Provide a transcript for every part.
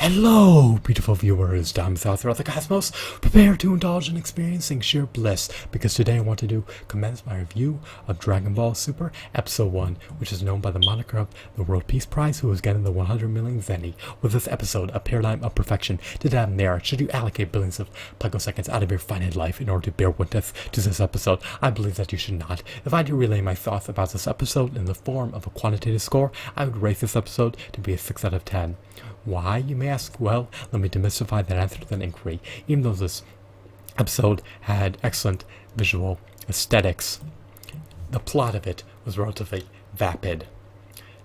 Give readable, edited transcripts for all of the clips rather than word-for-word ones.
Hello, beautiful viewers down south throughout the cosmos. Prepare to indulge in experiencing sheer bliss, because today I want to commence my review of Dragon Ball Super Episode 1, which is known by the moniker of the World Peace Prize, who is getting the 100 million zenny. With this episode, a paradigm of perfection to that merit, should you allocate billions of picoseconds out of your finite life in order to bear witness to this episode? I believe that you should not. If I do relay my thoughts about this episode in the form of a quantitative score, I would rate this episode to be a 6 out of 10. Why, you may ask? Well, let me demystify that answer with an inquiry. Even though this episode had excellent visual aesthetics, the plot of it was relatively vapid.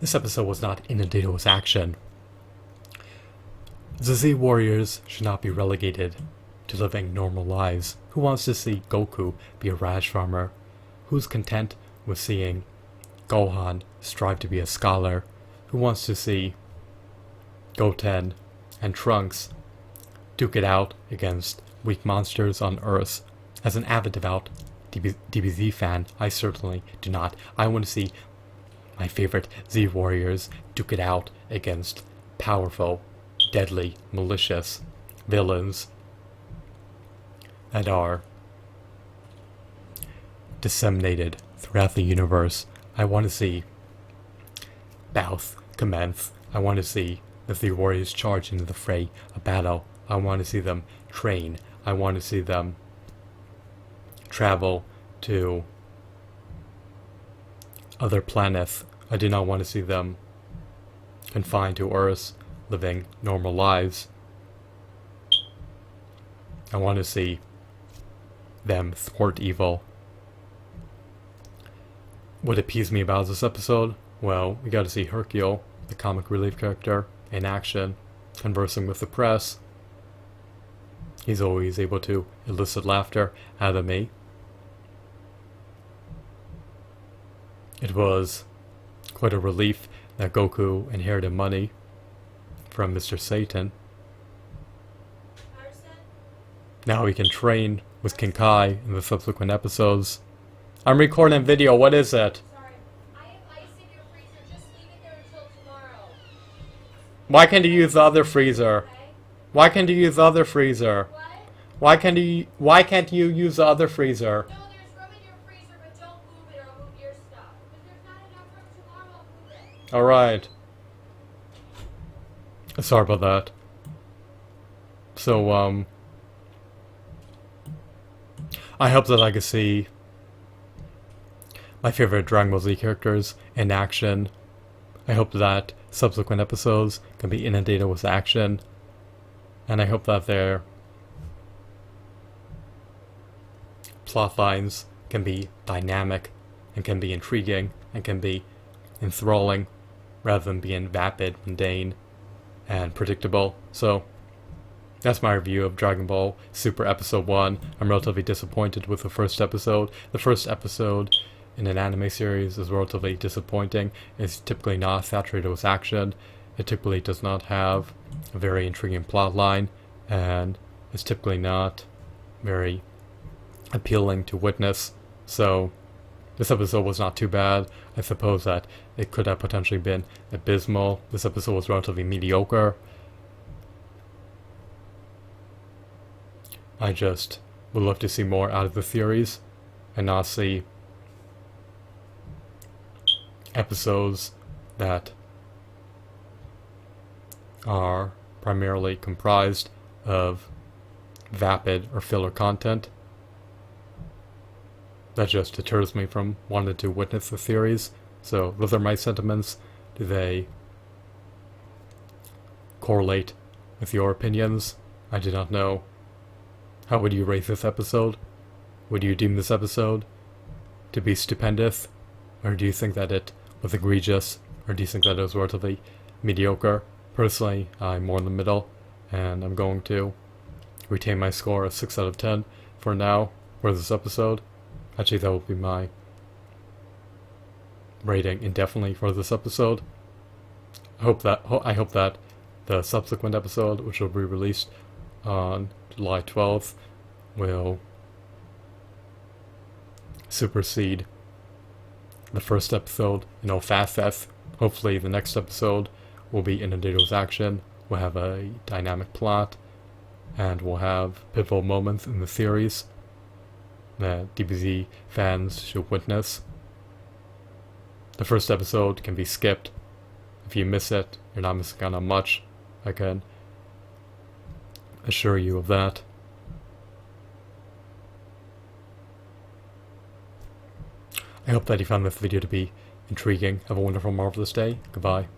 This episode was not inundated with action. The Z Warriors should not be relegated to living normal lives. Who wants to see Goku be a radish farmer? Who's content with seeing Gohan strive to be a scholar? Who wants to see Goten and Trunks duke it out against weak monsters on Earth? As an avid devout DBZ fan, I certainly do not. I want to see my favorite Z Warriors duke it out against powerful, deadly, malicious villains that are disseminated throughout the universe. I want to see bouts commence. I want to see the Z Warriors charge into the fray of battle. I want to see them train. I want to see them travel to other planets. I do not want to see them confined to Earth, living normal lives. I want to see them thwart evil. What appeased me about this episode? Well, we got to see Hercule, the comic relief character, in action, conversing with the press. He's always able to elicit laughter out of me. It was quite a relief that Goku inherited money from Mr. Satan. Now he can train with King Kai in the subsequent episodes. I'm recording a video, what is it? Why can't you use the other freezer? Why can't you use the other freezer? Why can't you use the other freezer? No, there's room in your freezer, but don't move it or I'll move your stuff. Because there's not enough room tomorrow, I'll move it. Alright. Sorry about that. So, I hope that I can see my favorite Dragon Ball Z characters in action. I hope that subsequent episodes can be inundated with action, and I hope that their plot lines can be dynamic and can be intriguing and can be enthralling rather than being vapid, mundane, and predictable. So that's my review of Dragon Ball Super Episode 1. I'm relatively disappointed with the first episode. The first episode in an anime series is relatively disappointing. It's typically not saturated with action. It typically does not have a very intriguing plot line, and it's typically not very appealing to witness. So this episode was not too bad. I suppose that it could have potentially been abysmal. This episode was relatively mediocre. I just would love to see more out of the series and not see episodes that are primarily comprised of vapid or filler content. That just deters me from wanting to witness the series. So those are my sentiments. Do they correlate with your opinions? I do not know. How would you rate this episode? Would you deem this episode to be stupendous? Or do you think that it was egregious? Or do you think that it was relatively mediocre? Personally, I'm more in the middle, and I'm going to retain my score of 6 out of 10 for now for this episode. Actually, that will be my rating indefinitely for this episode. I hope that the subsequent episode, which will be released on July 12th, will supersede the first episode in all facets. Hopefully the next episode will be inundated with action, we'll have a dynamic plot, and we'll have pivotal moments in the series that DBZ fans should witness. The first episode can be skipped. If you miss it, you're not missing out on much. I can assure you of that. I hope that you found this video to be intriguing. Have a wonderful, marvelous day. Goodbye.